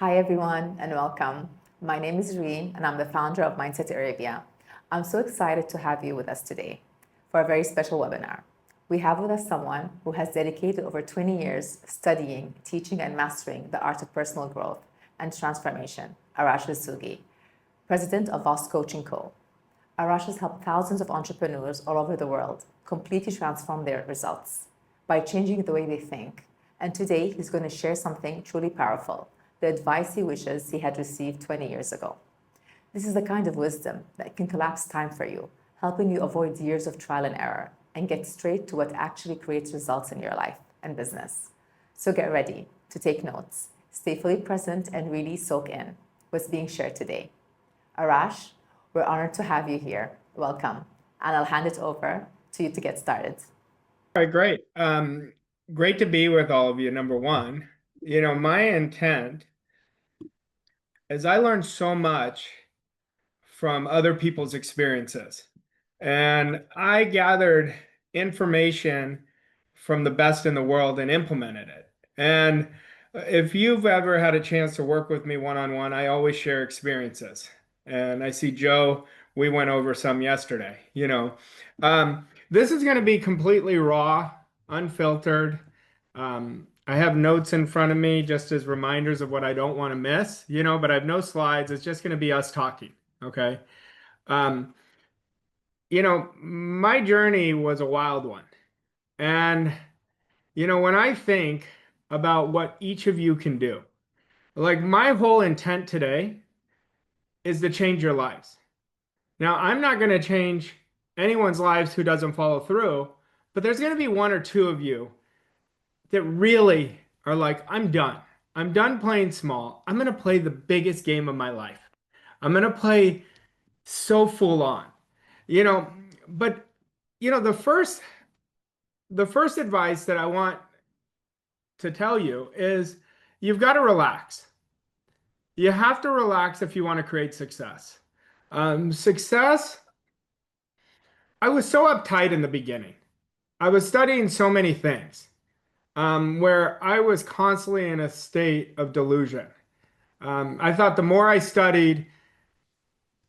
Hi, everyone, and welcome. My name is Reen, and I'm the founder of Mindset Arabia. I'm so excited to have you with us today for a very special webinar. We have with us someone who has dedicated over 20 years studying, teaching, and mastering the art of personal growth and transformation, Arash Foussougué, president of Voss Coaching Co. Arash has helped thousands of entrepreneurs all over the world completely transform their results by changing the way they think. And today, he's going to share something truly powerful, the advice he wishes he had received 20 years ago. This is the kind of wisdom that can collapse time for you, helping you avoid years of trial and error and get straight to what actually creates results in your life and business. So get ready to take notes, stay fully present, and really soak in what's being shared today. Arash, we're honored to have you here. Welcome. And I'll hand it over to you to get started. All right, great. Great to be with all of you, number one. My intent is I learned so much from other people's experiences. And I gathered information from the best in the world and implemented it. And if you've ever had a chance to work with me one-on-one, I always share experiences. And I see Joe, we went over some yesterday. This is going to be completely raw, unfiltered. I have notes in front of me just as reminders of what I don't want to miss, but I have no slides. It's just going to be us talking. Okay. My journey was a wild one. And, when I think about what each of you can do, like my whole intent today is to change your lives. Now, I'm not going to change anyone's lives who doesn't follow through, but there's going to be one or two of you that really are like, I'm done. I'm done playing small. I'm going to play the biggest game of my life. I'm going to play so full on, but the first advice that I want to tell you is you've got to relax. You have to relax if you want to create success. Success, I was so uptight in the beginning. I was studying so many things where I was constantly in a state of delusion. I thought the more I studied,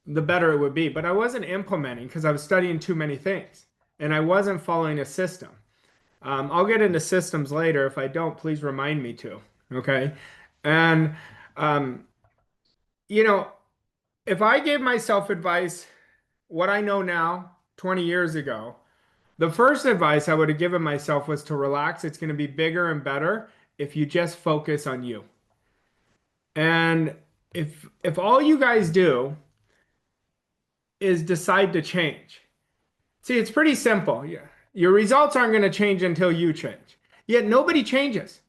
the better it would be. But I wasn't implementing because I was studying too many things and I wasn't following a system. I'll get into systems later. If I don't, please remind me to. Okay. And, if I gave myself advice, what I know now, 20 years ago, the first advice I would have given myself was to relax. It's going to be bigger and better if you just focus on you. And if all you guys do is decide to change. See, it's pretty simple. Yeah. Your results aren't going to change until you change. Yet nobody changes.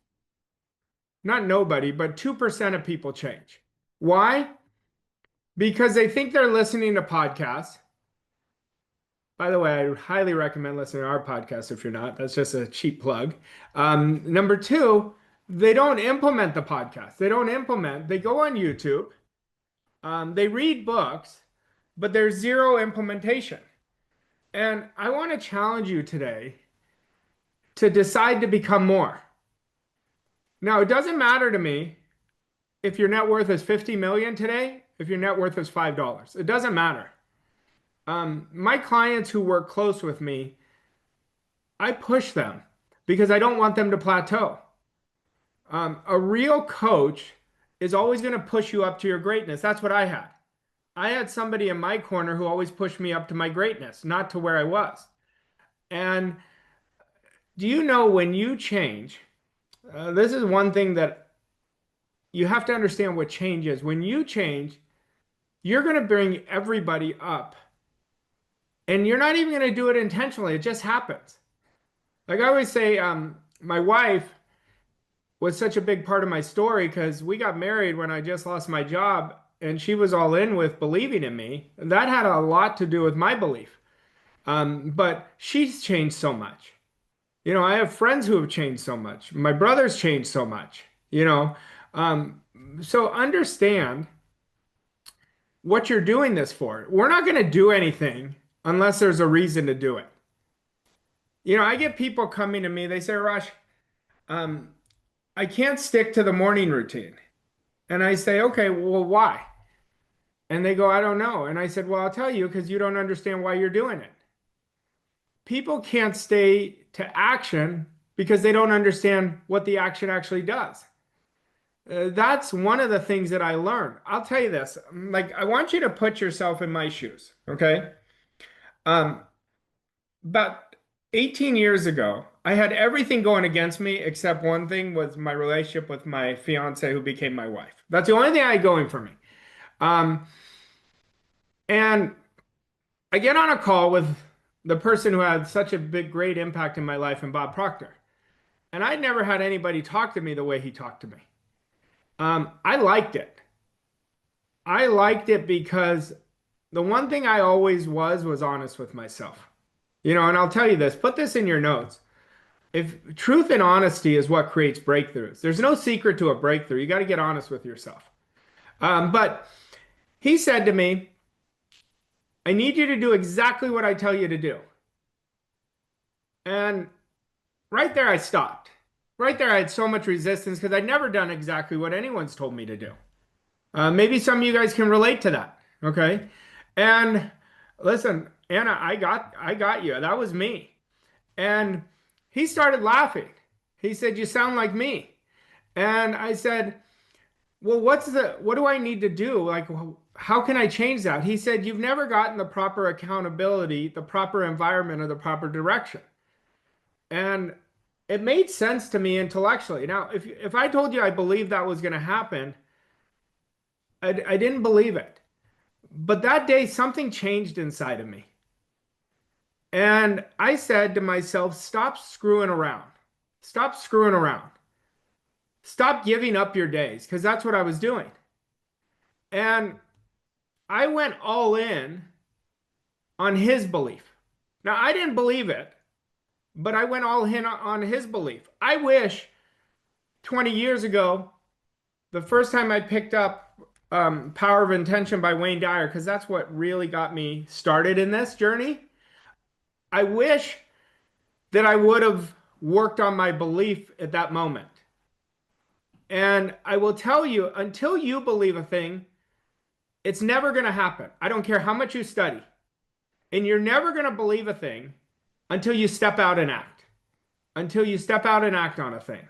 Not nobody, but 2% of people change. Why? Because they think they're listening to podcasts. By the way, I highly recommend listening to our podcast if you're not. That's just a cheap plug. Number two, they don't implement the podcast. They don't implement. They go on YouTube. They read books, but there's zero implementation. And I want to challenge you today to decide to become more. Now, it doesn't matter to me if your net worth is 50 million today, if your net worth is $5. It doesn't matter. My clients who work close with me, I push them because I don't want them to plateau. A real coach is always going to push you up to your greatness. That's what I had. I had somebody in my corner who always pushed me up to my greatness, not to where I was. And do you know when you change, this is one thing that you have to understand what change is. When you change, you're going to bring everybody up. And you're not even going to do it intentionally. It just happens. Like I always say, my wife was such a big part of my story because we got married when I just lost my job and she was all in with believing in me. And that had a lot to do with my belief. But she's changed so much. I have friends who have changed so much. My brother's changed so much, So understand what you're doing this for. We're not going to do anything unless there's a reason to do it. I get people coming to me, they say, Rush, I can't stick to the morning routine. And I say, okay, well, why? And they go, I don't know. And I said, well, I'll tell you, because you don't understand why you're doing it. People can't stay to action because they don't understand what the action actually does. That's one of the things that I learned. I'll tell you this, like, I want you to put yourself in my shoes, okay? About 18 years ago, I had everything going against me except one thing, was my relationship with my fiance who became my wife. That's the only thing I had going for me. And I get on a call with the person who had such a great impact in my life, and Bob Proctor. And I'd never had anybody talk to me the way he talked to me. I liked it. I liked it because the one thing I always was honest with myself. You know, and I'll tell you this, put this in your notes. If truth and honesty is what creates breakthroughs, there's no secret to a breakthrough. You got to get honest with yourself. But he said to me, I need you to do exactly what I tell you to do. And right there, I stopped. Right there, I had so much resistance because I'd never done exactly what anyone's told me to do. Maybe some of you guys can relate to that, okay? And listen, Anna, I got you. That was me. And he started laughing. He said, you sound like me. And I said, well, what do I need to do? Like, how can I change that? He said, you've never gotten the proper accountability, the proper environment, or the proper direction. And it made sense to me intellectually. Now, if I told you I believed that was going to happen, I didn't believe it. But that day, something changed inside of me. And I said to myself, stop screwing around. Stop screwing around. Stop giving up your days, because that's what I was doing. And I went all in on his belief. Now, I didn't believe it, but I went all in on his belief. I wish 20 years ago, the first time I picked up Power of Intention by Wayne Dyer, because that's what really got me started in this journey. I wish that I would have worked on my belief at that moment. And I will tell you, until you believe a thing, it's never going to happen. I don't care how much you study. And you're never going to believe a thing until you step out and act. Until you step out and act on a thing.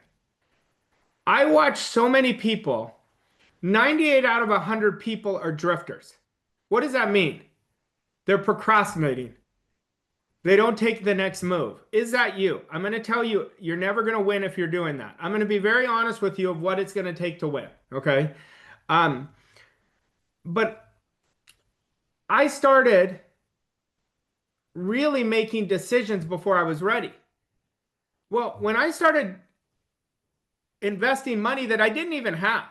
I watch so many people, 98 out of 100 people are drifters. What does that mean? They're procrastinating. They don't take the next move. Is that you? I'm going to tell you, you're never going to win if you're doing that. I'm going to be very honest with you of what it's going to take to win. Okay. But I started really making decisions before I was ready. Well, when I started investing money that I didn't even have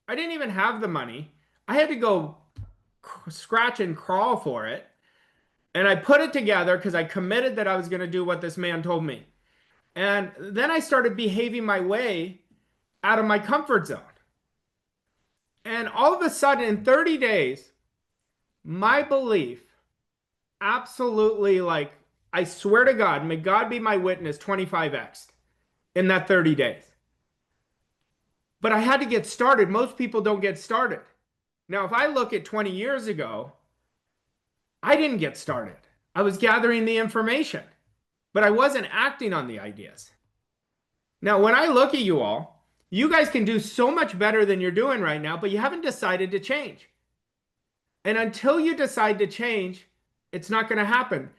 the money. I had to go scratch and crawl for it. And I put it together because I committed that I was going to do what this man told me. And then I started behaving my way out of my comfort zone. And all of a sudden, in 30 days, my belief absolutely, like, I swear to God, may God be my witness, 25x in that 30 days. But I had to get started. Most people don't get started. Now, if I look at 20 years ago, I didn't get started. I was gathering the information, but I wasn't acting on the ideas. Now, when I look at you all, you guys can do so much better than you're doing right now, but you haven't decided to change. And until you decide to change, it's not going to happen.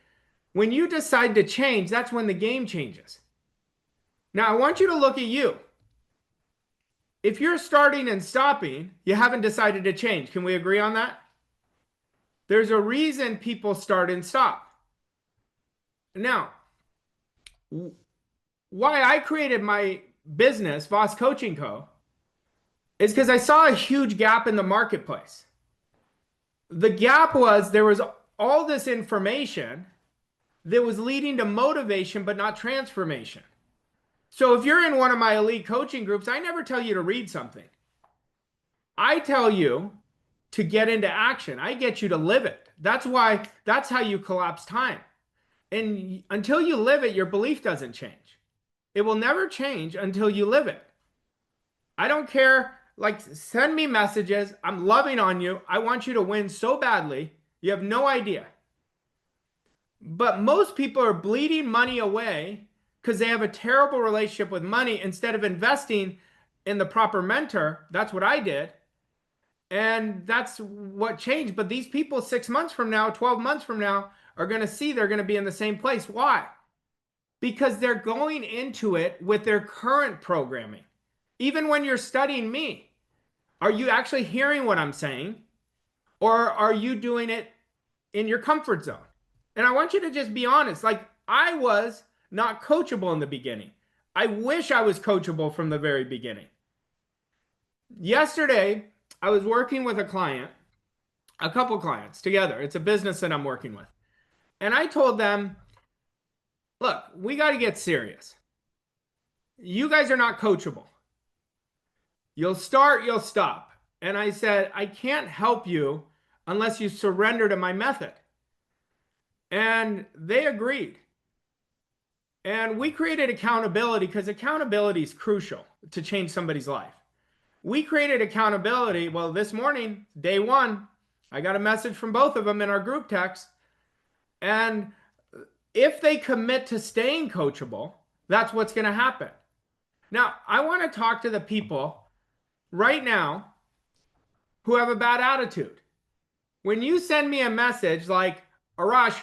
When you decide to change, that's when the game changes. Now, I want you to look at you. If you're starting and stopping, you haven't decided to change. Can we agree on that? There's a reason people start and stop. Now, why I created my business, Voss Coaching Co., is because I saw a huge gap in the marketplace. The gap was there was all this information that was leading to motivation, but not transformation. So if you're in one of my elite coaching groups, I never tell you to read something. I tell you to get into action. I get you to live it. That's how you collapse time. And until you live it, your belief doesn't change. It will never change until you live it. I don't care Like, send me messages. I'm loving on you. I want you to win so badly. You have no idea. But most people are bleeding money away because they have a terrible relationship with money instead of investing in the proper mentor. That's what I did. And that's what changed. But these people 6 months from now, 12 months from now, are going to see they're going to be in the same place. Why? Because they're going into it with their current programming. Even when you're studying me, are you actually hearing what I'm saying? Or are you doing it in your comfort zone? And I want you to just be honest. Like, I was not coachable in the beginning. I wish I was coachable from the very beginning. Yesterday, I was working with a client, a couple clients together. It's a business that I'm working with. And I told them, look, we got to get serious. You guys are not coachable. You'll start, you'll stop. And I said, I can't help you unless you surrender to my method. And they agreed. And we created accountability because accountability is crucial to change somebody's life. We created accountability. Well, this morning, day one, I got a message from both of them in our group text. And if they commit to staying coachable, that's what's going to happen. Now, I want to talk to the people right now who have a bad attitude. When you send me a message like, Arash,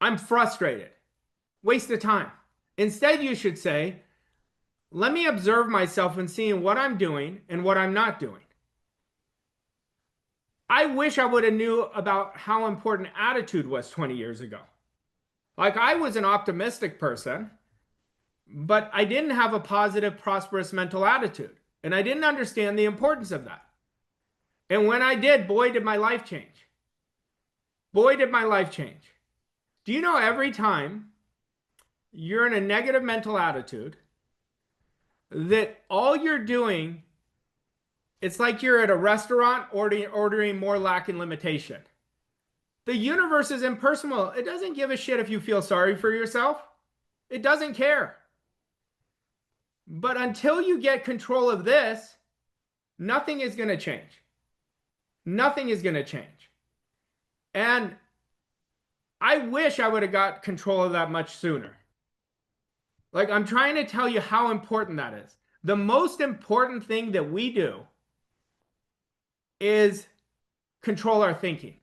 I'm frustrated, waste of time. Instead, you should say, let me observe myself and seeing what I'm doing and what I'm not doing. I wish I would have knew about how important attitude was 20 years ago. Like, I was an optimistic person, but I didn't have a positive, prosperous mental attitude. And I didn't understand the importance of that. And when I did, boy, did my life change. Boy, did my life change. Do you know every time you're in a negative mental attitude, that all you're doing, it's like you're at a restaurant ordering more lack and limitation. The universe is impersonal. It doesn't give a shit if you feel sorry for yourself. It doesn't care. But until you get control of this, nothing is going to change. Nothing is going to change. And I wish I would have got control of that much sooner. Like, I'm trying to tell you how important that is. The most important thing that we do is control our thinking.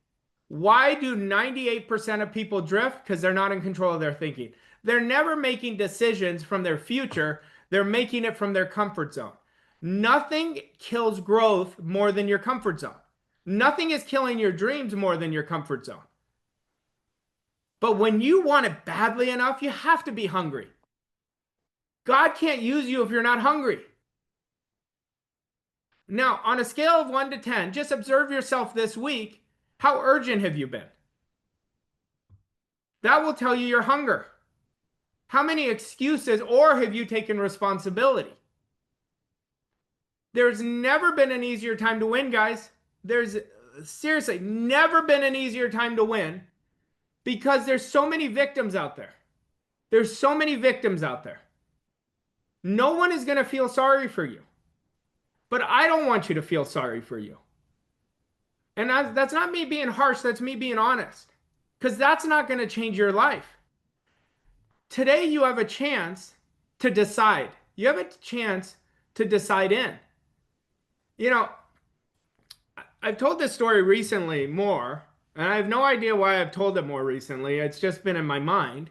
Why do 98% of people drift? Because they're not in control of their thinking. They're never making decisions from their future. They're making it from their comfort zone. Nothing kills growth more than your comfort zone. Nothing is killing your dreams more than your comfort zone. But when you want it badly enough, you have to be hungry. God can't use you if you're not hungry. Now, on a scale of 1 to 10, just observe yourself this week. How urgent have you been? That will tell you your hunger. How many excuses, or have you taken responsibility? There's never been an easier time to win, guys. There's seriously never been an easier time to win because there's so many victims out there. There's so many victims out there. No one is going to feel sorry for you. But I don't want you to feel sorry for you. And that's not me being harsh. That's me being honest. Because that's not going to change your life. Today, you have a chance to decide. You have a chance to decide in. You know, I've told this story recently more, and I have no idea why I've told it more recently. It's just been in my mind.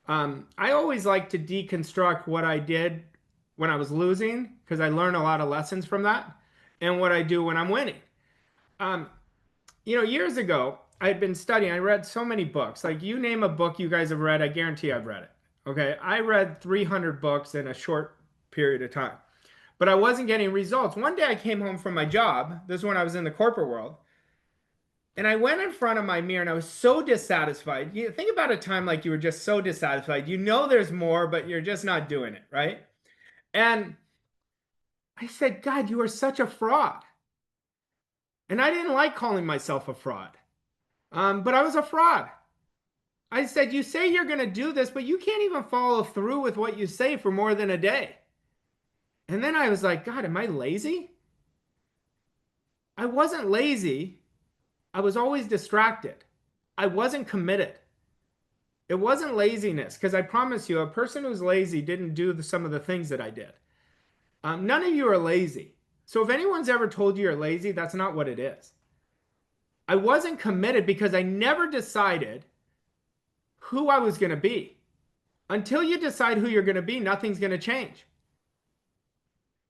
I always like to deconstruct what I did when I was losing, because I learn a lot of lessons from that, and what I do when I'm winning. You know, years ago, I had been studying. I read so many books. Like, you name a book you guys have read, I guarantee I've read it. Okay, I read 300 books in a short period of time. But I wasn't getting results. One day I came home from my job. This is when I was in the corporate world. And I went in front of my mirror and I was so dissatisfied. You think about a time like you were just so dissatisfied. You know there's more, but you're just not doing it, right? And I said, God, you are such a fraud. And I didn't like calling myself a fraud. But I was a fraud. I said, you say you're going to do this, but you can't even follow through with what you say for more than a day. And then I was like, God, am I lazy? I wasn't lazy. I was always distracted. I wasn't committed. It wasn't laziness, because I promise you, a person who's lazy didn't do some of the things that I did. None of you are lazy. So if anyone's ever told you you're lazy, that's not what it is. I wasn't committed because I never decided who I was going to be. Until you decide who you're going to be, nothing's going to change.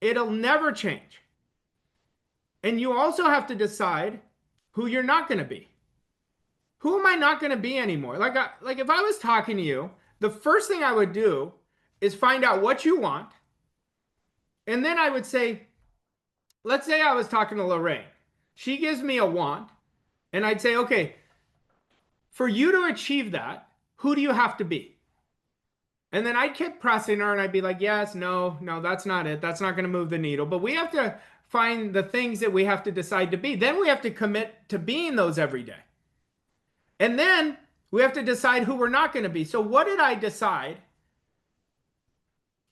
It'll never change. And you also have to decide who you're not going to be. Who am I not going to be anymore? Like if I was talking to you, the first thing I would do is find out what you want. And then I would say, let's say I was talking to Lorraine. She gives me a want. And I'd say, okay, for you to achieve that, who do you have to be? And then I'd keep pressing her and I'd be like, yes, no, that's not it. That's not going to move the needle. But we have to find the things that we have to decide to be. Then we have to commit to being those every day. And then we have to decide who we're not going to be. So what did I decide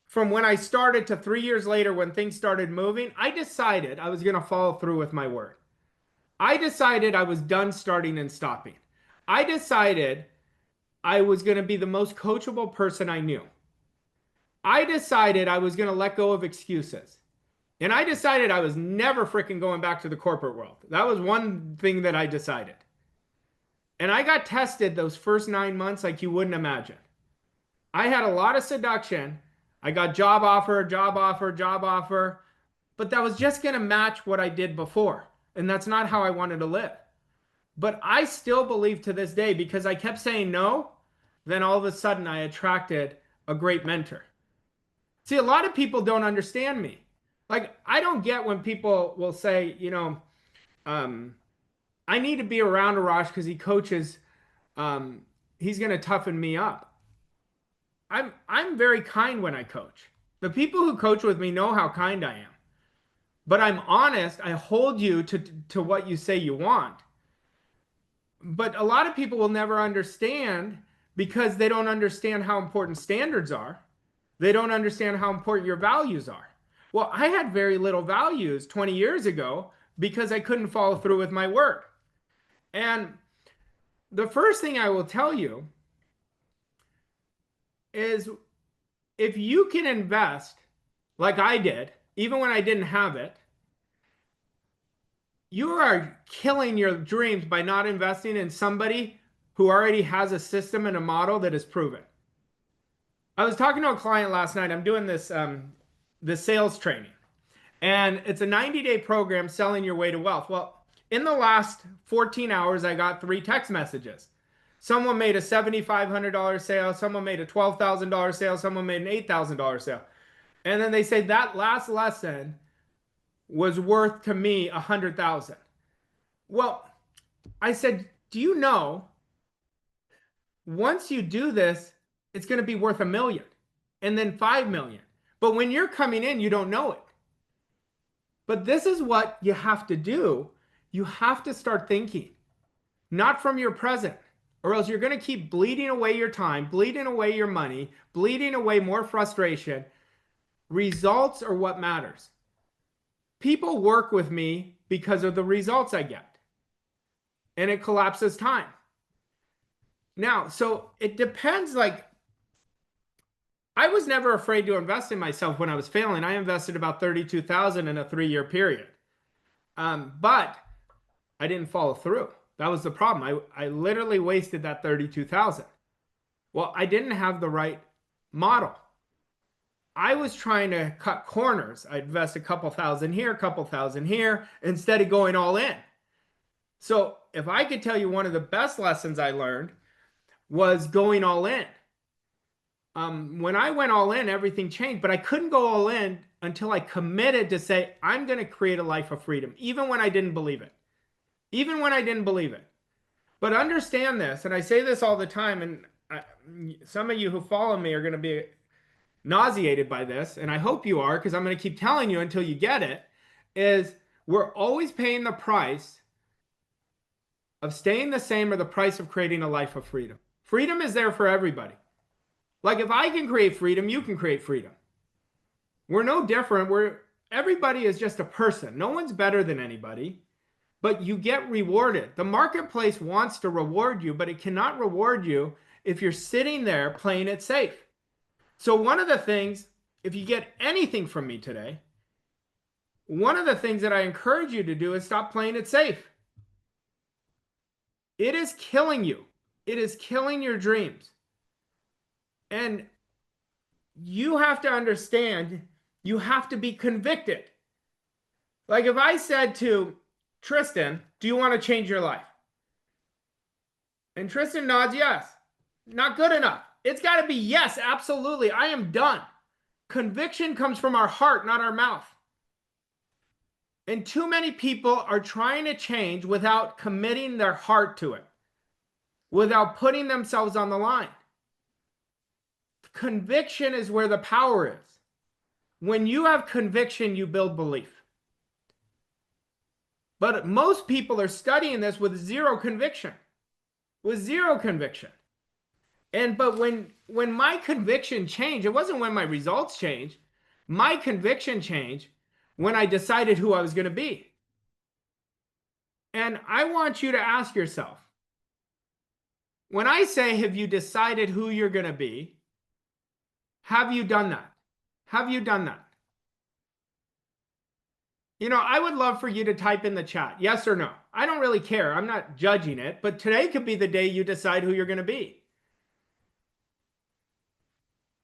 from when I started to 3 years later when things started moving? I decided I was going to follow through with my word. I decided I was done starting and stopping. I decided I was going to be the most coachable person I knew. I decided I was going to let go of excuses. And I decided I was never freaking going back to the corporate world. That was one thing that I decided. And I got tested those first 9 months like you wouldn't imagine. I had a lot of seduction. I got job offer, but that was just going to match what I did before. And that's not how I wanted to live. But I still believe to this day, because I kept saying no, then all of a sudden I attracted a great mentor. See, a lot of people don't understand me. Like, I don't get when people will say, I need to be around Arash because he coaches, he's going to toughen me up. I'm very kind when I coach. The people who coach with me know how kind I am. But I'm honest. I hold you to what you say you want. But a lot of people will never understand because they don't understand how important standards are. They don't understand how important your values are. Well, I had very little values 20 years ago because I couldn't follow through with my word. And the first thing I will tell you is if you can invest like I did, even when I didn't have it, you are killing your dreams by not investing in somebody who already has a system and a model that is proven. I was talking to a client last night. I'm doing this sales training, and it's a 90-day program, selling your way to wealth. Well, in the last 14 hours, I got 3 text messages. Someone made a $7,500 sale. Someone made a $12,000 sale. Someone made an $8,000 sale. And then they say that last lesson was worth to me $100,000. Well, I said, do you know, once you do this, it's going to be worth $1 million and then 5 million. But when you're coming in, you don't know it. But this is what you have to do. You have to start thinking, not from your present, or else you're going to keep bleeding away your time, bleeding away your money, bleeding away more frustration. Results are what matters. People work with me because of the results I get. And it collapses time. Now, so it depends. Like, I was never afraid to invest in myself when I was failing. I invested about $32,000 in a 3-year period. But I didn't follow through. That was the problem. I literally wasted that $32,000. Well, I didn't have the right model. I was trying to cut corners. I'd invest a couple thousand here, a couple thousand here, instead of going all in. So if I could tell you one of the best lessons I learned was going all in. When I went all in, everything changed, but I couldn't go all in until I committed to say, I'm going to create a life of freedom, even when I didn't believe it. Even when I didn't believe it. But understand this, and I say this all the time, and some of you who follow me are going to be nauseated by this, and I hope you are, because I'm going to keep telling you until you get it, is we're always paying the price of staying the same or the price of creating a life of freedom. Freedom is there for everybody. Like, if I can create freedom, you can create freedom. We're no different. Everybody is just a person. No one's better than anybody. but you get rewarded. The marketplace wants to reward you, but it cannot reward you if you're sitting there playing it safe. So one of the things, if you get anything from me today, one of the things that I encourage you to do is stop playing it safe. It is killing you. It is killing your dreams. And you have to understand, you have to be convicted. Like if I said to Tristan, do you want to change your life? And Tristan nods yes. Not good enough. It's got to be yes, absolutely. I am done. Conviction comes from our heart, not our mouth. And too many people are trying to change without committing their heart to it, without putting themselves on the line. Conviction is where the power is. When you have conviction, you build belief. But most people are studying this with zero conviction. With zero conviction. But when my conviction changed, it wasn't when my results changed. My conviction changed when I decided who I was going to be. And I want you to ask yourself, when I say, have you decided who you're going to be? Have you done that? Have you done that? You know, I would love for you to type in the chat, yes or no. I don't really care. I'm not judging it, but today could be the day you decide who you're going to be.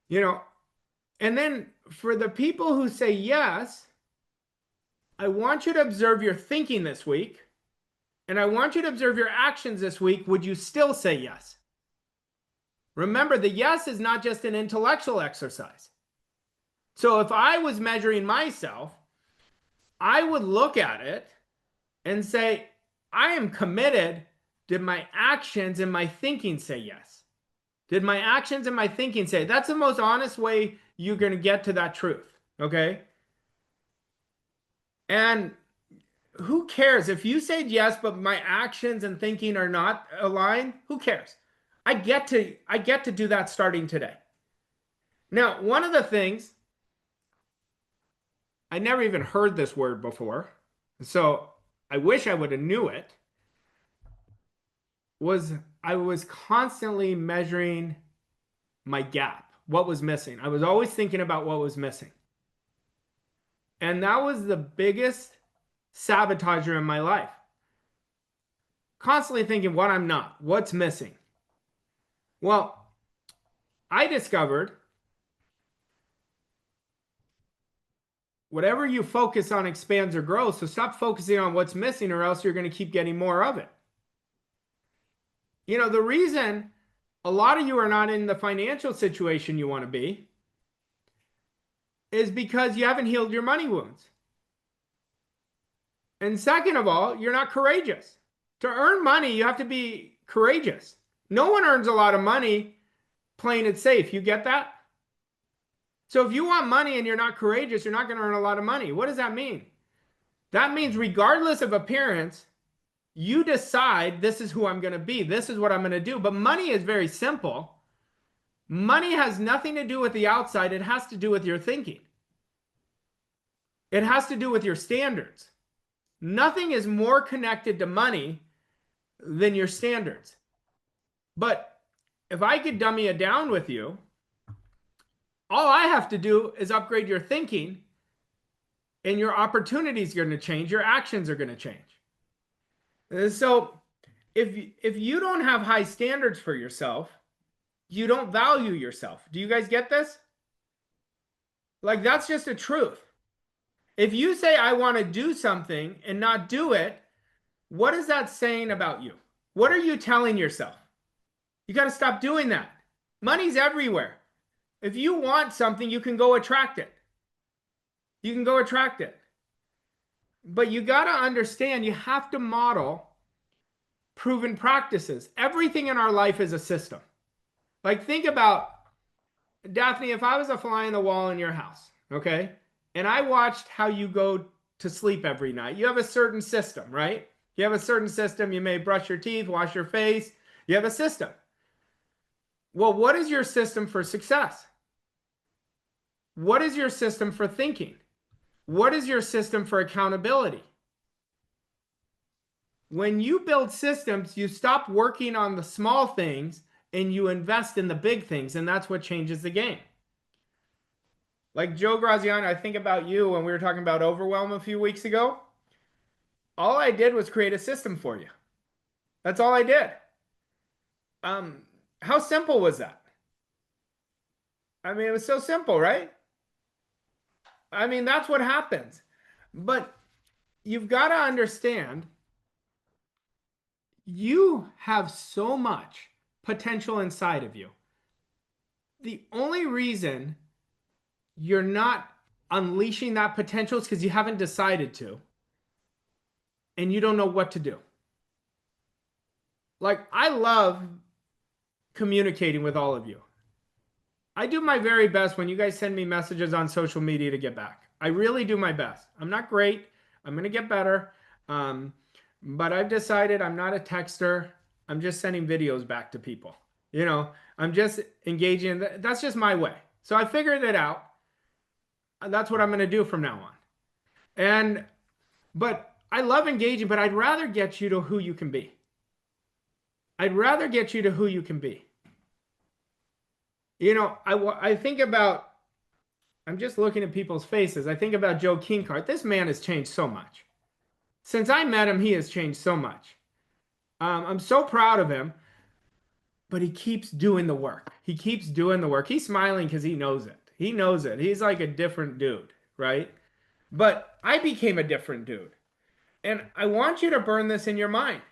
You know, and then for the people who say yes, I want you to observe your thinking this week, and I want you to observe your actions this week. Would you still say yes? Remember, the yes is not just an intellectual exercise. So if I was measuring myself, I would look at it and say, I am committed. Did my actions and my thinking say yes? Did my actions and my thinking say? That's the most honest way you're going to get to that truth, okay? And who cares? If you said yes, but my actions and thinking are not aligned, who cares? I get to do that starting today. Now, one of the things, I never even heard this word before, so I wish I would have knew it, was I was constantly measuring my gap, what was missing. I was always thinking about what was missing. And that was the biggest sabotager in my life. Constantly thinking what I'm not, what's missing. Well, I discovered whatever you focus on expands or grows. So stop focusing on what's missing, or else you're going to keep getting more of it. You know, the reason a lot of you are not in the financial situation you want to be is because you haven't healed your money wounds. And second of all, you're not courageous. To earn money, you have to be courageous. No one earns a lot of money playing it safe. You get that? So if you want money and you're not courageous, you're not going to earn a lot of money. What does that mean? That means regardless of appearance, you decide this is who I'm going to be. This is what I'm going to do. But money is very simple. Money has nothing to do with the outside. It has to do with your thinking. It has to do with your standards. Nothing is more connected to money than your standards. But if I could dummy it down with you, all I have to do is upgrade your thinking, and your opportunities are going to change. Your actions are going to change. So if you don't have high standards for yourself, you don't value yourself. Do you guys get this? Like, that's just a truth. If you say, I want to do something and not do it, what is that saying about you? What are you telling yourself? You got to stop doing that. Money's everywhere. If you want something, you can go attract it. You can go attract it. But you got to understand, you have to model proven practices. Everything in our life is a system. Like, think about, Daphne, if I was a fly on the wall in your house, okay? And I watched how you go to sleep every night. You have a certain system, right? You have a certain system. You may brush your teeth, wash your face. You have a system. Well, what is your system for success? What is your system for thinking? What is your system for accountability? when you build systems, you stop working on the small things and you invest in the big things. And that's what changes the game. Like Joe Graziano, I think about you when we were talking about overwhelm a few weeks ago. All I did was create a system for you. That's all I did. How simple was that? I mean, it was so simple, right? I mean, that's what happens. But you've got to understand, you have so much potential inside of you. The only reason you're not unleashing that potential is because you haven't decided to, and you don't know what to do. Like, I love communicating with all of you. I do my very best when you guys send me messages on social media to get back. I really do my best. I'm not great. I'm going to get better. But I've decided I'm not a texter. I'm just sending videos back to people. You know, I'm just engaging. That's just my way. So I figured it out. That's what I'm going to do from now on. But I love engaging, but I'd rather get you to who you can be. I'd rather get you to who you can be. You know, I think about, I'm just looking at people's faces. I think about Joe Kinkart. This man has changed so much. Since I met him, he has changed so much. I'm so proud of him, but he keeps doing the work. He keeps doing the work. He's smiling because he knows it. He knows it. He's like a different dude, right? But I became a different dude. And I want you to burn this in your mind.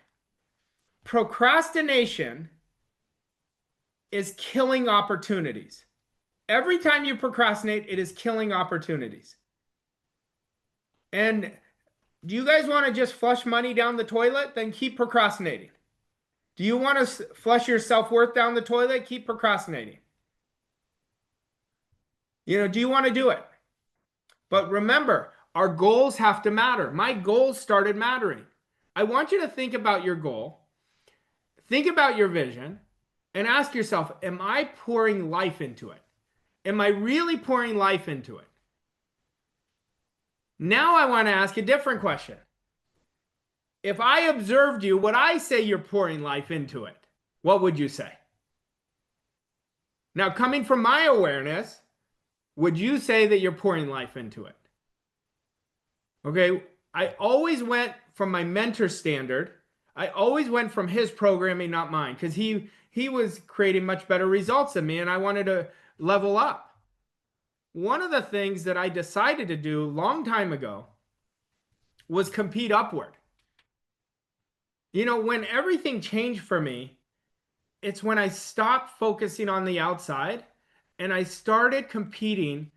Procrastination is killing opportunities. Every time you procrastinate, it is killing opportunities. And do you guys want to just flush money down the toilet? Then keep procrastinating. Do you want to flush your self-worth down the toilet? Keep procrastinating. You know, do you want to do it? But remember, our goals have to matter. My goals started mattering. I want you to think about your goal, think about your vision, and ask yourself, am I pouring life into it? Am I really pouring life into it? Now I want to ask a different question. If I observed you, would I say you're pouring life into it? What would you say? Now, coming from my awareness, would you say that you're pouring life into it? Okay, I always went from my mentor standard. I always went from his programming, not mine, because he was creating much better results than me, and I wanted to level up. One of the things that I decided to do a long time ago was compete upward. You know, when everything changed for me, it's when I stopped focusing on the outside and I started competing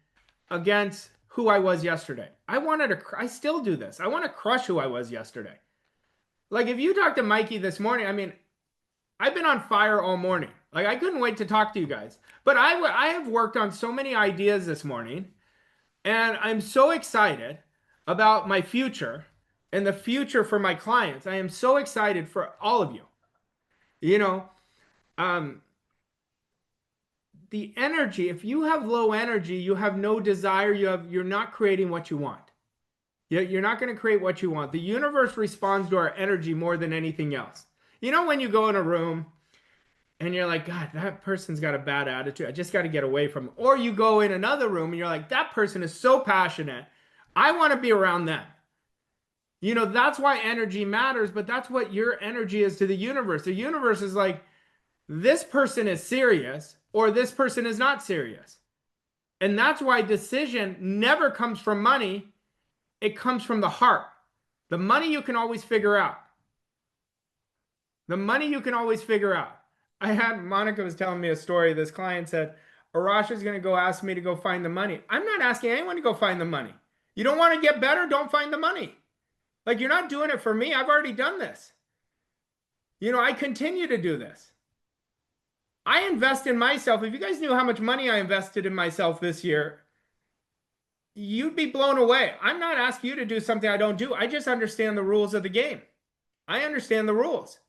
against who I was yesterday. I still do this. I want to crush who I was yesterday. Like if you talk to Mikey this morning, I mean, I've been on fire all morning. Like I couldn't wait to talk to you guys. But I have worked on so many ideas this morning, and I'm so excited about my future and the future for my clients. I am so excited for all of you. You know, the energy, if you have low energy, you have no desire, you're not creating what you want. You're not going to create what you want. The universe responds to our energy more than anything else. You know, when you go in a room and you're like, God, that person's got a bad attitude. I just got to get away from them. Or you go in another room and you're like, that person is so passionate. I want to be around them. You know, that's why energy matters, but that's what your energy is to the universe. The universe is like, this person is serious or this person is not serious. And that's why decision never comes from money. It comes from the heart. The money you can always figure out. The money you can always figure out. Monica was telling me a story. This client said, Arash is going to go ask me to go find the money. I'm not asking anyone to go find the money. You don't want to get better? Don't find the money. Like, you're not doing it for me. I've already done this. You know, I continue to do this. I invest in myself. If you guys knew how much money I invested in myself this year, you'd be blown away. I'm not asking you to do something I don't do. I just understand the rules of the game. I understand the rules.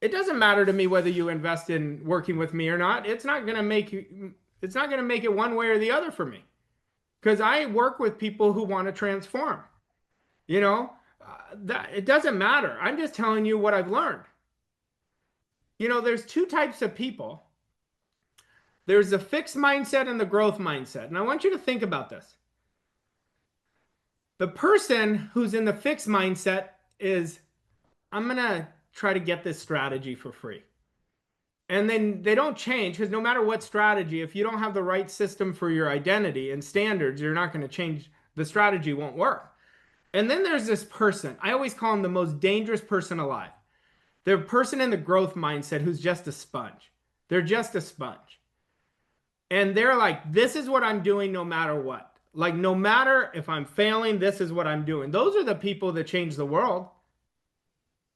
It doesn't matter to me whether you invest in working with me or not. It's not going to make it one way or the other for me. Because I work with people who want to transform. You know, that it doesn't matter. I'm just telling you what I've learned. You know, there's two types of people. There's the fixed mindset and the growth mindset. And I want you to think about this. The person who's in the fixed mindset is, I'm going to try to get this strategy for free. And then they don't change, because no matter what strategy, if you don't have the right system for your identity and standards, you're not going to change. The strategy won't work. And then there's this person. I always call him the most dangerous person alive. The person in the growth mindset who's just a sponge. They're just a sponge. And they're like, this is what I'm doing no matter what. Like, no matter if I'm failing, this is what I'm doing. Those are the people that change the world.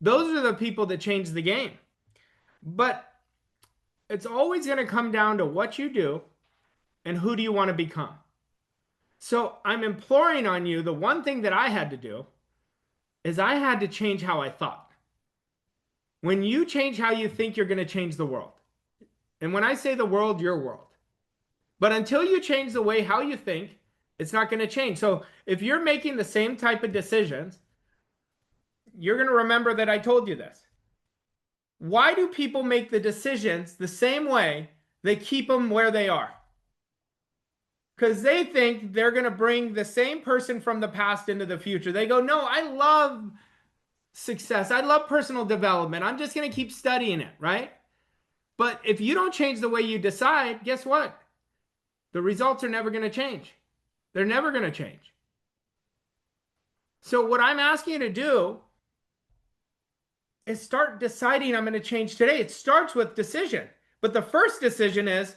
Those are the people that change the game. But it's always going to come down to what you do and who do you want to become. So I'm imploring on you, the one thing that I had to do is I had to change how I thought. When you change how you think, you're going to change the world. And when I say the world, your world. But until you change the way how you think, it's not going to change. So if you're making the same type of decisions, you're going to remember that I told you this. Why do people make the decisions the same way? They keep them where they are. Because they think they're going to bring the same person from the past into the future. They go, no, I love success. I love personal development. I'm just going to keep studying it, right? But if you don't change the way you decide, guess what? The results are never going to change. They're never going to change. So what I'm asking you to do is start deciding I'm going to change today. It starts with decision. But the first decision is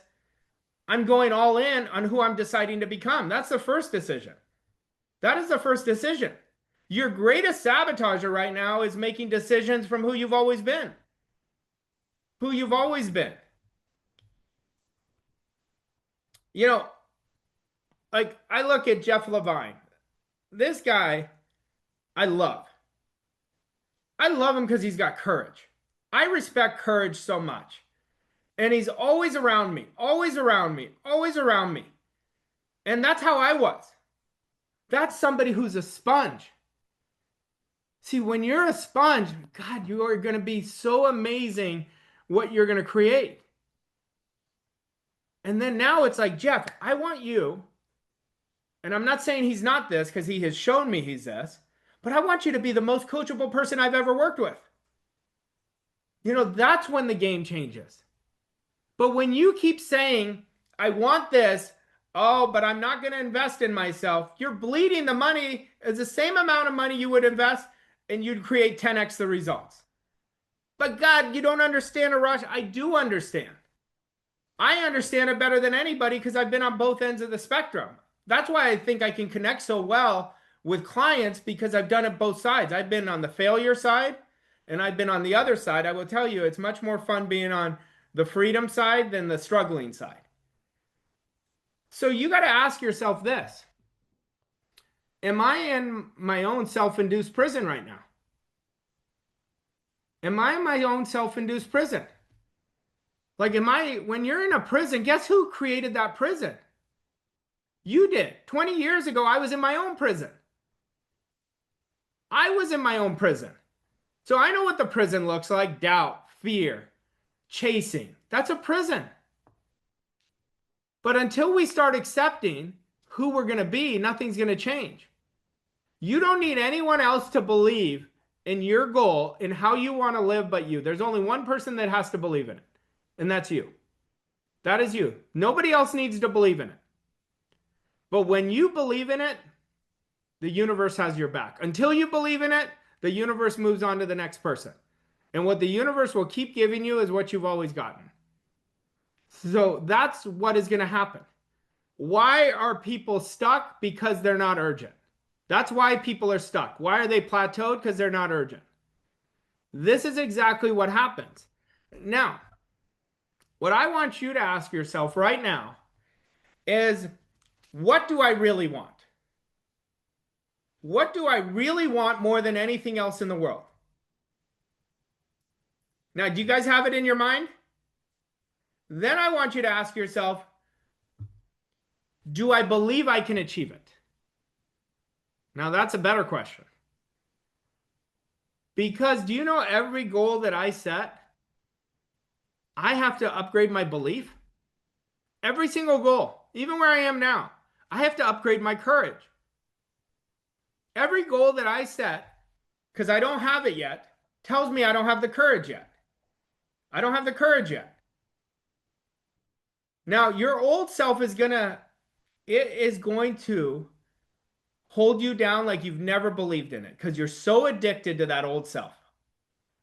I'm going all in on who I'm deciding to become. That's the first decision. That is the first decision. Your greatest sabotager right now is making decisions from who you've always been. Who you've always been. You know, like I look at Jeff Levine. This guy, I love. I love him because he's got courage. I respect courage so much. And he's always around me, always around me, always around me. And that's how I was. That's somebody who's a sponge. See, when you're a sponge, God, you are going to be so amazing what you're going to create. And then now it's like, Jeff, I want you, and I'm not saying he's not this because he has shown me he's this, but I want you to be the most coachable person I've ever worked with. You know, that's when the game changes. But when you keep saying, I want this, oh, but I'm not going to invest in myself, you're bleeding the money. It's the same amount of money you would invest and you'd create 10x the results. But God, you don't understand, Arash. I do understand. I understand it better than anybody because I've been on both ends of the spectrum. That's why I think I can connect so well with clients, because I've done it both sides. I've been on the failure side and I've been on the other side. I will tell you, it's much more fun being on the freedom side than the struggling side. So you got to ask yourself this. Am I in my own self-induced prison right now? Am I in my own self-induced prison? Like, when you're in a prison, guess who created that prison? You did. 20 years ago, I was in my own prison. I was in my own prison. So I know what the prison looks like. Doubt, fear, chasing. That's a prison. But until we start accepting who we're going to be, nothing's going to change. You don't need anyone else to believe in your goal, in how you want to live but you. There's only one person that has to believe in it, and that's you. That is you. Nobody else needs to believe in it. But when you believe in it, the universe has your back. Until you believe in it, the universe moves on to the next person. And what the universe will keep giving you is what you've always gotten. So that's what is going to happen. Why are people stuck? Because they're not urgent. That's why people are stuck. Why are they plateaued? Because they're not urgent. This is exactly what happens. Now, what I want you to ask yourself right now is, what do I really want? What do I really want more than anything else in the world? Now, do you guys have it in your mind? Then I want you to ask yourself, do I believe I can achieve it? Now, that's a better question. Because do you know every goal that I set, I have to upgrade my belief? Every single goal, even where I am now, I have to upgrade my courage. Every goal that I set, because I don't have it yet, tells me I don't have the courage yet. I don't have the courage yet. Now, your old self is going to hold you down like you've never believed in it because you're so addicted to that old self.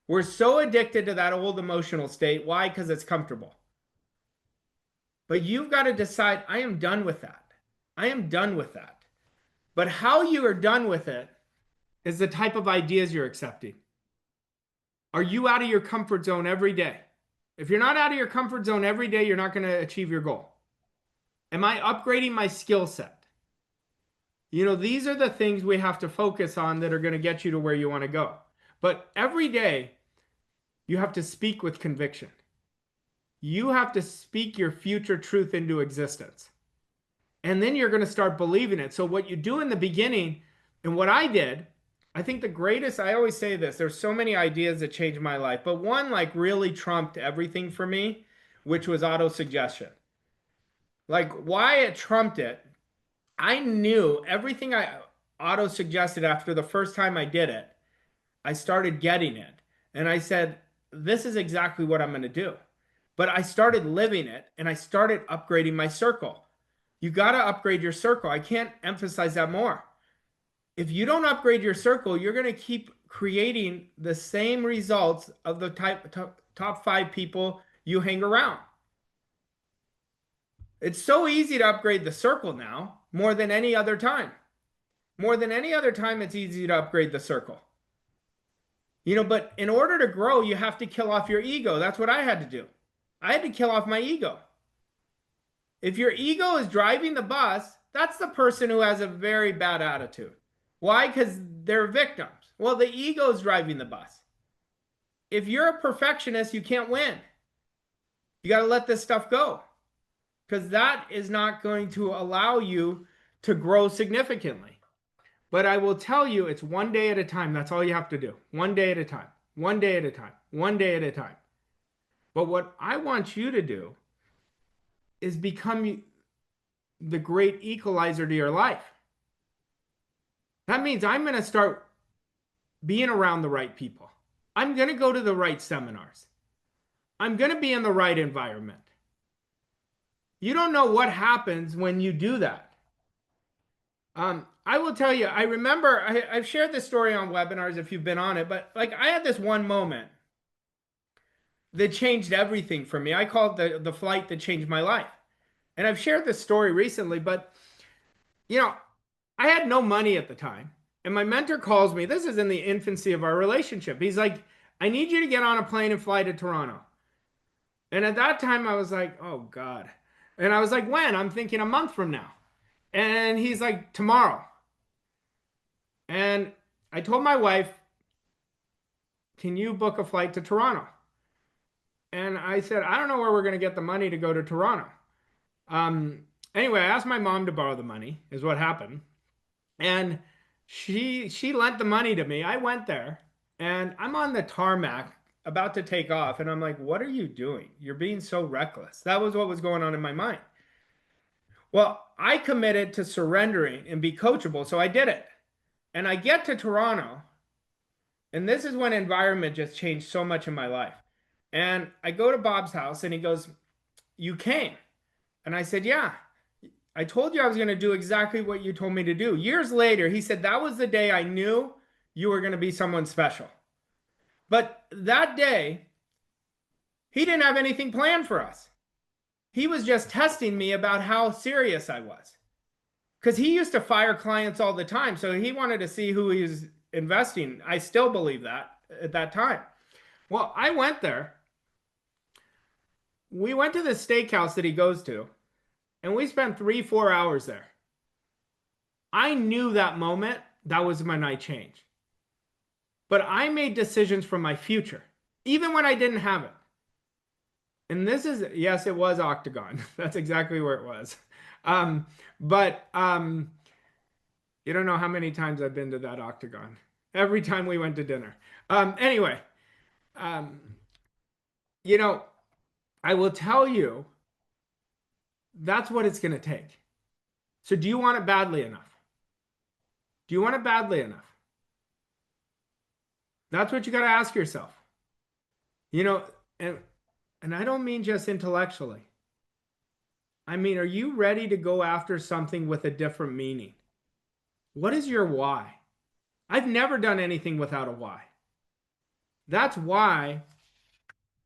We're so addicted to that old emotional state. Why? Because it's comfortable. But you've got to decide, I am done with that. I am done with that. But how you are done with it is the type of ideas you're accepting. Are you out of your comfort zone every day? If you're not out of your comfort zone every day, you're not going to achieve your goal. Am I upgrading my skill set? You know, these are the things we have to focus on that are going to get you to where you want to go. But every day, you have to speak with conviction. You have to speak your future truth into existence. And then you're going to start believing it. So what you do in the beginning, and what I did, I think the greatest, I always say this, there's so many ideas that changed my life, but one like really trumped everything for me, which was auto-suggestion. Like why it trumped it, I knew everything I auto-suggested after the first time I did it, I started getting it. And I said, this is exactly what I'm going to do. But I started living it and I started upgrading my circle. You got to upgrade your circle. I can't emphasize that more. If you don't upgrade your circle, you're going to keep creating the same results of the top 5 people you hang around. It's so easy to upgrade the circle now, more than any other time. More than any other time, it's easy to upgrade the circle. You know, but in order to grow, you have to kill off your ego. That's what I had to do. I had to kill off my ego. If your ego is driving the bus, that's the person who has a very bad attitude. Why? Because they're victims. Well, the ego is driving the bus. If you're a perfectionist, you can't win. You got to let this stuff go because that is not going to allow you to grow significantly. But I will tell you, it's one day at a time. That's all you have to do. One day at a time. One day at a time. One day at a time. But what I want you to do is become the great equalizer to your life. That means I'm going to start being around the right people. I'm going to go to the right seminars. I'm going to be in the right environment. You don't know what happens when you do that. I will tell you, I remember, I've shared this story on webinars if you've been on it, but like I had this one moment that changed everything for me. I call it the flight that changed my life. And I've shared this story recently, but you know, I had no money at the time. And my mentor calls me. This is in the infancy of our relationship. He's like, I need you to get on a plane and fly to Toronto. And at that time I was like, oh God. And I was like, when? I'm thinking a month from now. And he's like, tomorrow. And I told my wife, can you book a flight to Toronto? And I said, I don't know where we're going to get the money to go to Toronto. Anyway, I asked my mom to borrow the money, is what happened. And she lent the money to me. I went there and I'm on the tarmac about to take off. And I'm like, what are you doing? You're being so reckless. That was what was going on in my mind. Well, I committed to surrendering and be coachable. So I did it. And I get to Toronto. And this is when environment just changed so much in my life. And I go to Bob's house and he goes, you came. And I said, yeah, I told you I was going to do exactly what you told me to do. Years later, he said, that was the day I knew you were going to be someone special. But that day, he didn't have anything planned for us. He was just testing me about how serious I was. Because he used to fire clients all the time. So he wanted to see who he was investing. I still believe that at that time. Well, I went there. We went to the steakhouse that he goes to. And we spent 3-4 hours there. I knew that moment, that was my night change. But I made decisions for my future, even when I didn't have it. And this is, yes, it was Octagon. That's exactly where it was. You don't know how many times I've been to that Octagon. every time we went to dinner. Anyway, um, you know, I will tell you that's what it's going to take. So do you want it badly enough? Do you want it badly enough? That's what you got to ask yourself. You know, and I don't mean just intellectually. I mean, are you ready to go after something with a different meaning? What is your why? I've never done anything without a why. That's why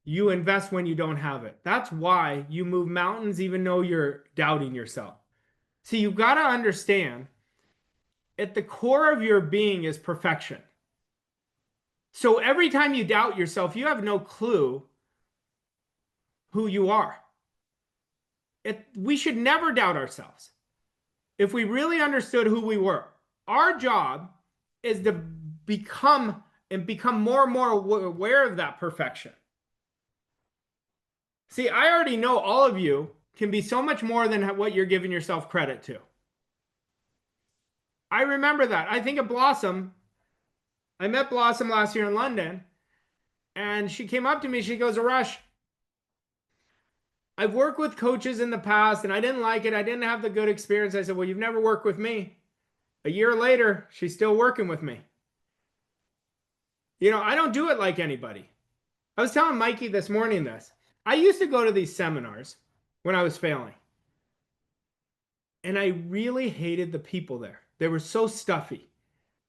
you invest when you don't have it. That's why you move mountains even though you're doubting yourself. See, you've got to understand at the core of your being is perfection. So every time you doubt yourself, you have no clue who you are. We should never doubt ourselves. If we really understood who we were, our job is to become more and more aware of that perfection. See, I already know all of you can be so much more than what you're giving yourself credit to. I remember that. I think of Blossom. I met Blossom last year in London, and she came up to me. She goes, Arash, I've worked with coaches in the past, and I didn't like it. I didn't have the good experience. I said, well, you've never worked with me. A year later, she's still working with me. You know, I don't do it like anybody. I was telling Mikey this morning this. I used to go to these seminars when I was failing. And I really hated the people there. They were so stuffy.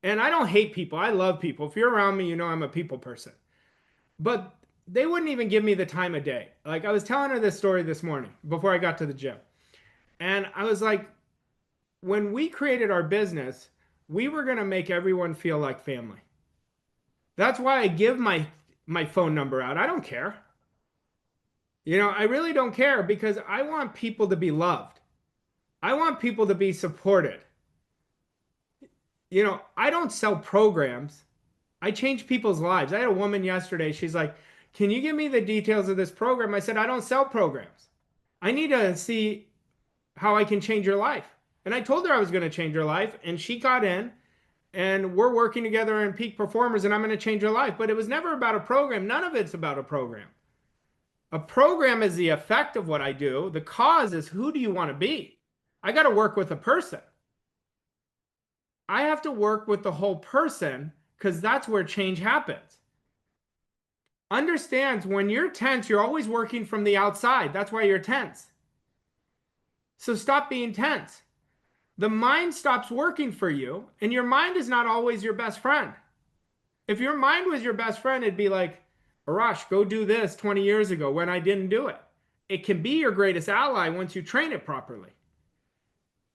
And I don't hate people. I love people. If you're around me, you know I'm a people person. But they wouldn't even give me the time of day. Like I was telling her this story this morning before I got to the gym. And I was like, when we created our business, we were going to make everyone feel like family. That's why I give my phone number out. I don't care. You know, I really don't care because I want people to be loved. I want people to be supported. You know, I don't sell programs. I change people's lives. I had a woman yesterday. She's like, can you give me the details of this program? I said, I don't sell programs. I need to see how I can change your life. And I told her I was going to change her life. And she got in. And we're working together in Peak Performers. And I'm going to change her life. But it was never about a program. None of it's about a program. A program is the effect of what I do. The cause is who do you want to be? I got to work with a person. I have to work with the whole person because that's where change happens. Understands when you're tense, you're always working from the outside. That's why you're tense. So stop being tense. The mind stops working for you, and your mind is not always your best friend. If your mind was your best friend, it'd be like, Arash, go do this 20 years ago when I didn't do it. It can be your greatest ally once you train it properly.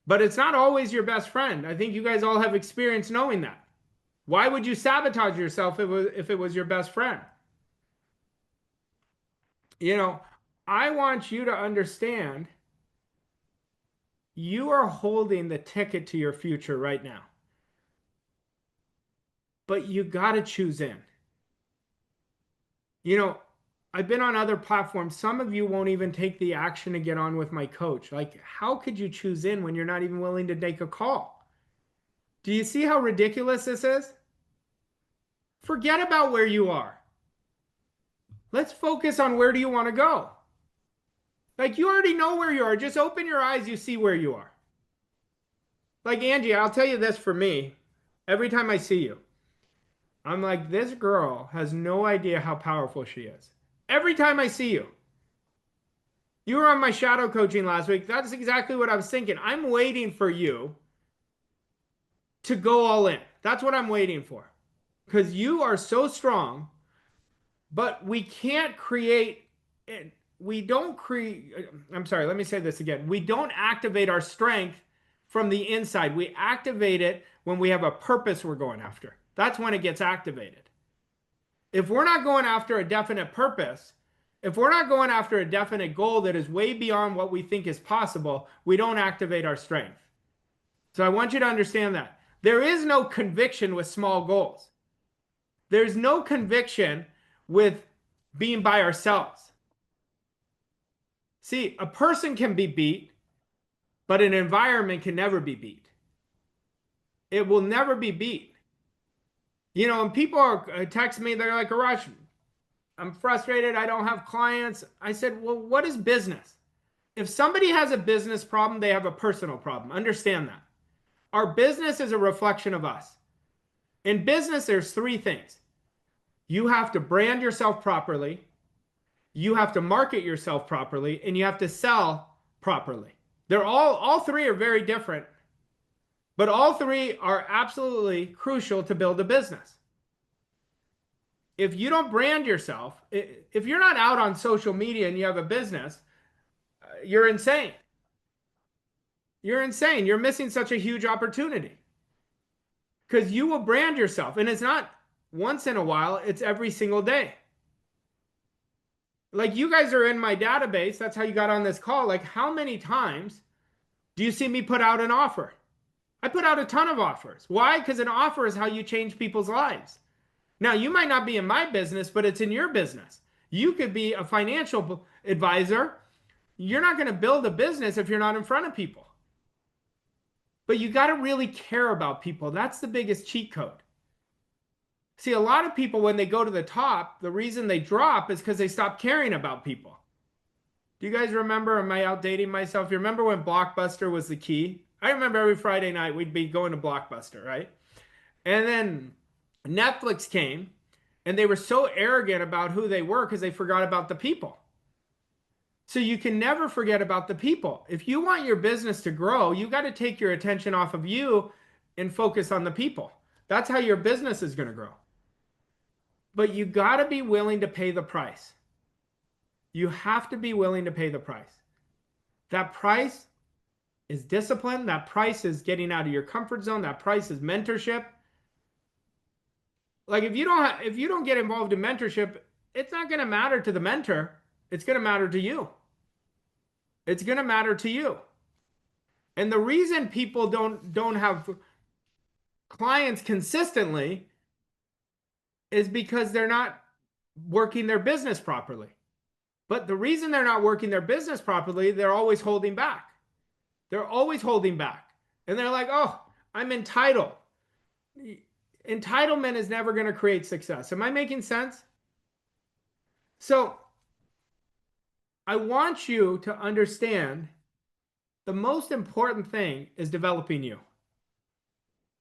But it's not always your best friend. I think you guys all have experience knowing that. Why would you sabotage yourself if it was your best friend? You know, I want you to understand you are holding the ticket to your future right now. But you got to choose in. You know, I've been on other platforms. Some of you won't even take the action to get on with my coach. Like, how could you choose in when you're not even willing to take a call? Do you see how ridiculous this is? Forget about where you are. Let's focus on where do you want to go. Like, you already know where you are. Just open your eyes, you see where you are. Like, Angie, I'll tell you this for me. Every time I see you, I'm like, this girl has no idea how powerful she is. Every time I see you. You were on my shadow coaching last week. That's exactly what I was thinking. I'm waiting for you to go all in. That's what I'm waiting for. Because you are so strong, but we can't create, we don't create, I'm sorry, let me say this again. We don't activate our strength from the inside. We activate it when we have a purpose we're going after. That's when it gets activated. If we're not going after a definite purpose, if we're not going after a definite goal that is way beyond what we think is possible, we don't activate our strength. So I want you to understand that. There is no conviction with small goals. There's no conviction with being by ourselves. See, a person can be beat, but an environment can never be beat. It will never be beat. And people are text me, they're like, Arash, I'm frustrated, I don't have clients. I said, well, what is business? If somebody has a business problem, they have a personal problem. Understand that. Our business is a reflection of us. In business, there's three things. You have to brand yourself properly, you have to market yourself properly, and you have to sell properly. They're all three are very different, but all three are absolutely crucial to build a business. If you don't brand yourself, if you're not out on social media and you have a business, you're insane. You're insane. You're missing such a huge opportunity. Because you will brand yourself. And it's not once in a while, it's every single day. Like, you guys are in my database. That's how you got on this call. Like, how many times do you see me put out an offer? I put out a ton of offers. Why? Because an offer is how you change people's lives. Now, you might not be in my business, but it's in your business. You could be a financial advisor. You're not going to build a business if you're not in front of people. But you got to really care about people. That's the biggest cheat code. See, a lot of people, when they go to the top, the reason they drop is because they stop caring about people. Do you guys remember, am I outdating myself? You remember when Blockbuster was the key? I remember every Friday night we'd be going to Blockbuster, right? And then Netflix came, and they were so arrogant about who they were because they forgot about the people. So you can never forget about the people. If you want your business to grow, you got to take your attention off of you and focus on the people. That's how your business is going to grow. But you got to be willing to pay the price. You have to be willing to pay the price. That price is discipline. That price is getting out of your comfort zone. That price is mentorship. Like, if you don't get involved in mentorship, it's not going to matter to the mentor. It's going to matter to you. It's going to matter to you. And the reason people don't have clients consistently is because they're not working their business properly. But the reason they're not working their business properly, they're always holding back. They're always holding back. And they're like, oh, I'm entitled. Entitlement is never going to create success. Am I making sense? So I want you to understand the most important thing is developing you.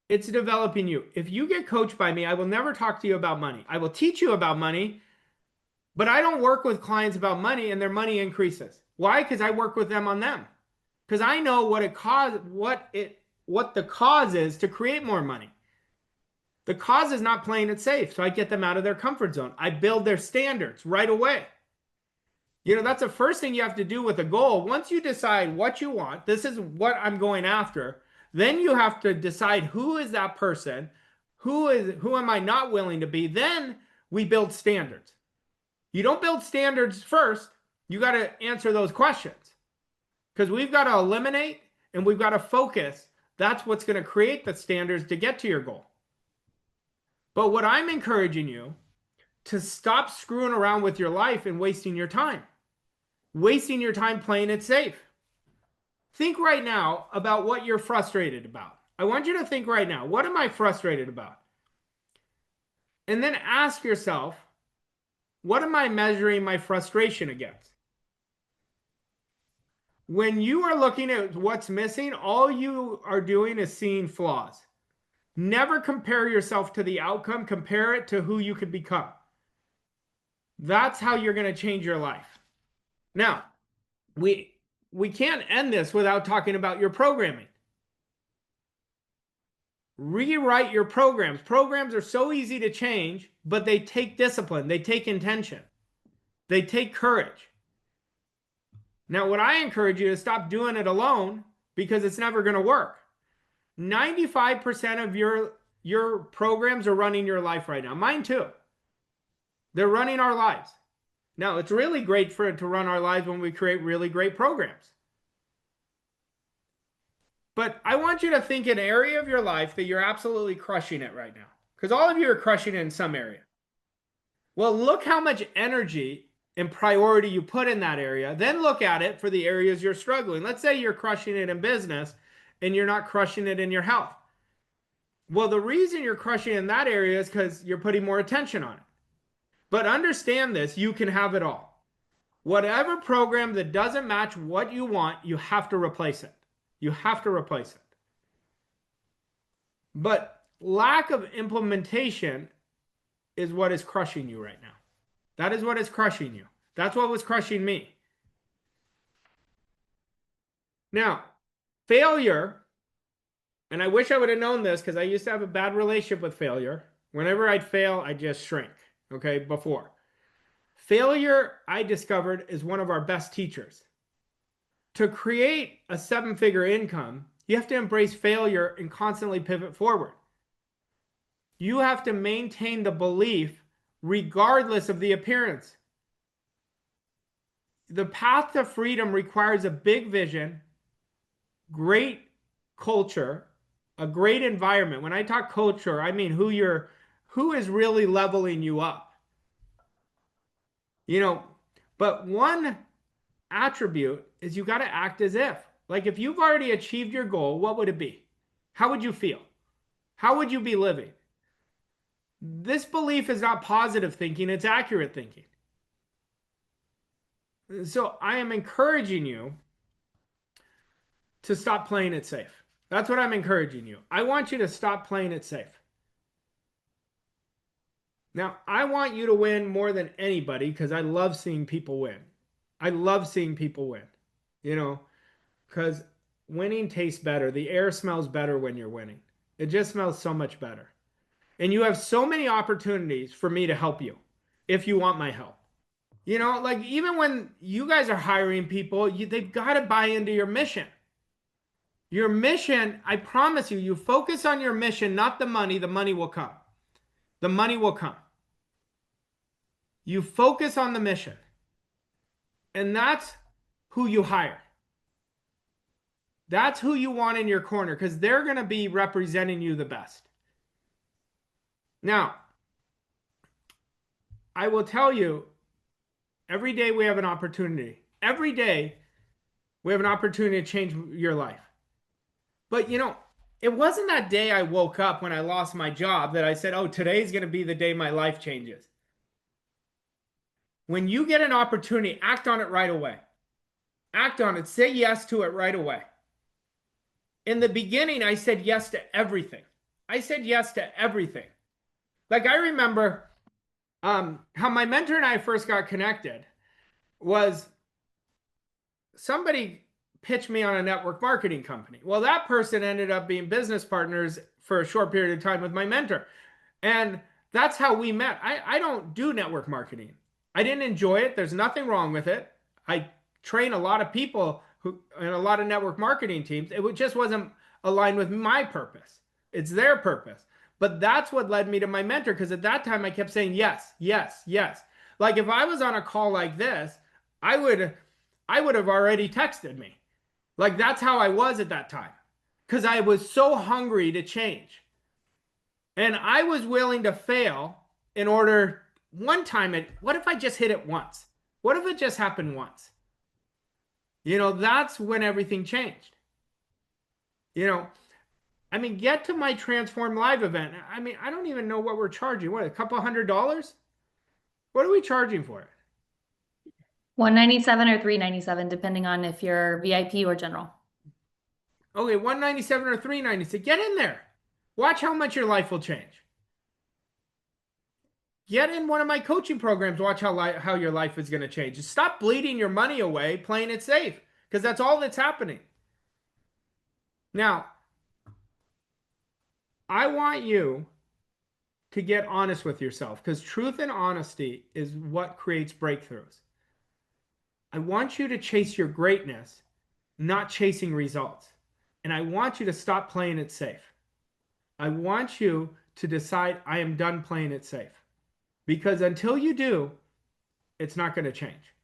It's developing you. If you get coached by me, I will never talk to you about money. I will teach you about money, but I don't work with clients about money and their money increases. Why? Because I work with them on them. Because I know what the cause is to create more money. The cause is not playing it safe, so I get them out of their comfort zone. I build their standards right away. That's the first thing you have to do with a goal. Once you decide what you want, this is what I'm going after, then you have to decide who is that person, who am I not willing to be. Then we build standards. You don't build standards first. You got to answer those questions, because we've got to eliminate and we've got to focus. That's what's going to create the standards to get to your goal. But what I'm encouraging you to stop screwing around with your life and wasting your time playing it safe. Think right now about what you're frustrated about. I want you to think right now, what am I frustrated about? And then ask yourself, what am I measuring my frustration against? When you are looking at what's missing, all you are doing is seeing flaws. Never compare yourself to the outcome. Compare it to who you could become. That's how you're going to change your life. Now, we can't end this without talking about your programming. Rewrite your programs. Programs are so easy to change, but they take discipline. They take intention. They take courage. Now, what I encourage you to stop doing it alone, because it's never going to work. 95% of your programs are running your life right now. Mine too. They're running our lives. Now, it's really great for it to run our lives when we create really great programs. But I want you to think an area of your life that you're absolutely crushing it right now. Because all of you are crushing it in some area. Well, look how much energy and priority you put in that area. Then look at it for the areas you're struggling. Let's say you're crushing it in business and you're not crushing it in your health. Well, the reason you're crushing in that area is because you're putting more attention on it. But understand this, you can have it all. Whatever program that doesn't match what you want, you have to replace it. You have to replace it. But lack of implementation is what is crushing you right now. That is what is crushing you. That's what was crushing me. Now, failure, and I wish I would have known this because I used to have a bad relationship with failure. Whenever I'd fail, I'd just shrink, okay, before. Failure, I discovered, is one of our best teachers. To create a 7-figure income, you have to embrace failure and constantly pivot forward. You have to maintain the belief regardless of the appearance. The path to freedom requires a big vision, great culture, a great environment. When I talk culture, I mean who is really leveling you up. You know, but one attribute is you got to act as if. Like if you've already achieved your goal, what would it be? How would you feel? How would you be living? This belief is not positive thinking, it's accurate thinking. So I am encouraging you to stop playing it safe. That's what I'm encouraging you. I want you to stop playing it safe. Now, I want you to win more than anybody because I love seeing people win. I love seeing people win, you know, because winning tastes better. The air smells better when you're winning. It just smells so much better. And you have so many opportunities for me to help you if you want my help. You know, like even when you guys are hiring people, they've got to buy into your mission. Your mission, I promise you, you focus on your mission, not the money will come. The money will come. You focus on the mission. And that's who you hire. That's who you want in your corner because they're going to be representing you the best. Now, I will tell you, every day we have an opportunity. Every day we have an opportunity to change your life. But you know, it wasn't that day I woke up when I lost my job that I said, oh, today's going to be the day my life changes. When you get an opportunity, act on it right away. Act on it. Say yes to it right away. In the beginning, I said yes to everything. I said yes to everything. Like I remember how my mentor and I first got connected was somebody pitched me on a network marketing company. Well, that person ended up being business partners for a short period of time with my mentor. And that's how we met. I don't do network marketing. I didn't enjoy it. There's nothing wrong with it. I train a lot of people in a lot of network marketing teams. It just wasn't aligned with my purpose. It's their purpose. But that's what led me to my mentor because at that time I kept saying yes, yes, yes. Like if I was on a call like this, I would have already texted me. Like that's how I was at that time because I was so hungry to change. And I was willing to fail in order one time. What if I just hit it once? What if it just happened once? You know, that's when everything changed. You know, I mean, get to my Transform Live event. I mean, I don't even know what we're charging. What, a couple $100? What are we charging for it? $197 or $397, depending on if you're VIP or general. Okay, $197 or $397. Get in there. Watch how much your life will change. Get in one of my coaching programs. Watch how your life is going to change. Just stop bleeding your money away, playing it safe, because that's all that's happening. Now, I want you to get honest with yourself because truth and honesty is what creates breakthroughs. I want you to chase your greatness, not chasing results. And I want you to stop playing it safe. I want you to decide I am done playing it safe. Because until you do, it's not going to change.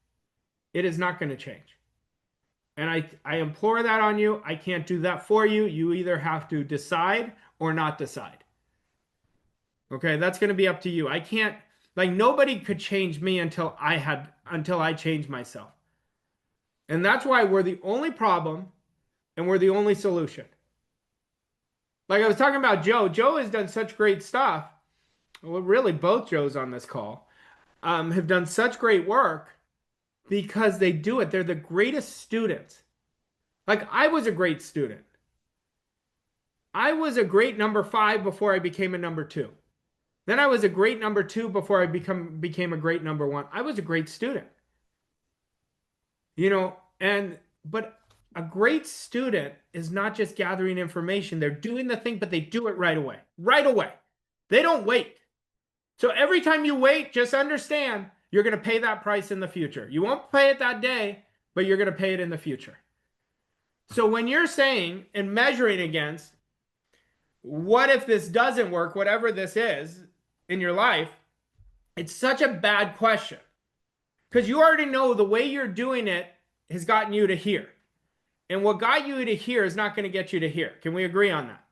It is not going to change. And I implore that on you. I can't do that for you. You either have to decide or not decide. Okay, that's going to be up to you. I can't, like nobody could change me until I changed myself. And that's why we're the only problem and we're the only solution. Like I was talking about Joe. Joe has done such great stuff. Well, really, both Joes on this call have done such great work because they do it. They're the greatest students. Like I was a great student. I was a great number 5 before I became a number 2. Then I was a great number 2 before I became a great number 1. I was a great student. You know, but a great student is not just gathering information. They're doing the thing, but they do it right away. Right away. They don't wait. So every time you wait, just understand you're going to pay that price in the future. You won't pay it that day, but you're going to pay it in the future. So when you're saying and measuring against, what if this doesn't work, whatever this is in your life, it's such a bad question. Because you already know the way you're doing it has gotten you to here. And what got you to here is not going to get you to here. Can we agree on that?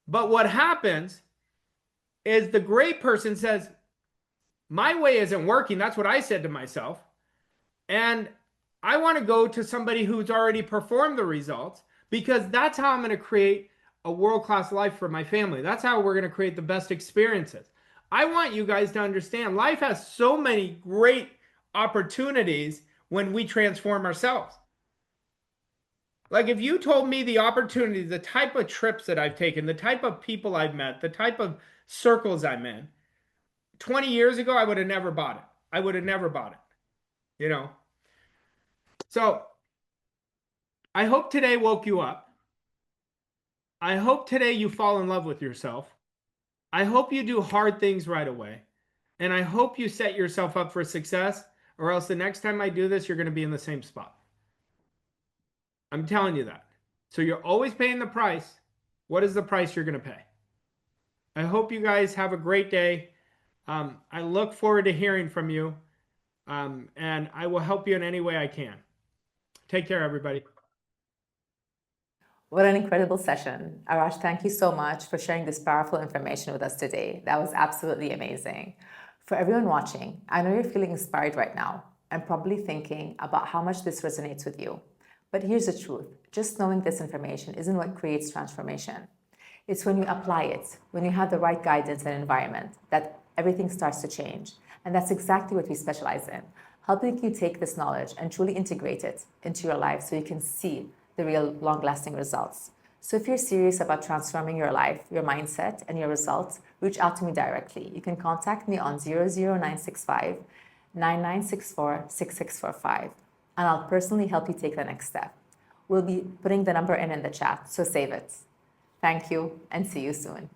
But what happens is the great person says, my way isn't working. That's what I said to myself. And I want to go to somebody who's already performed the results, because that's how I'm going to create a world-class life for my family. That's how we're going to create the best experiences. I want you guys to understand life has so many great opportunities when we transform ourselves. Like if you told me the opportunity, the type of trips that I've taken, the type of people I've met, the type of circles I'm in, 20 years ago, I would have never bought it. I would have never bought it, you know? So I hope today woke you up. I hope today you fall in love with yourself. I hope you do hard things right away. And I hope you set yourself up for success, or else the next time I do this, you're going to be in the same spot. I'm telling you that. So you're always paying the price. What is the price you're going to pay? I hope you guys have a great day. I look forward to hearing from you. And I will help you in any way I can. Take care, everybody. What an incredible session. Arash, thank you so much for sharing this powerful information with us today. That was absolutely amazing. For everyone watching, I know you're feeling inspired right now and probably thinking about how much this resonates with you. But here's the truth. Just knowing this information isn't what creates transformation. It's when you apply it, when you have the right guidance and environment, that everything starts to change. And that's exactly what we specialize in, helping you take this knowledge and truly integrate it into your life so you can see the real long-lasting results. So if you're serious about transforming your life, your mindset, and your results, reach out to me directly. You can contact me on 00965 9964 6645, and I'll personally help you take the next step. We'll be putting the number in the chat, so save it. Thank you, and see you soon.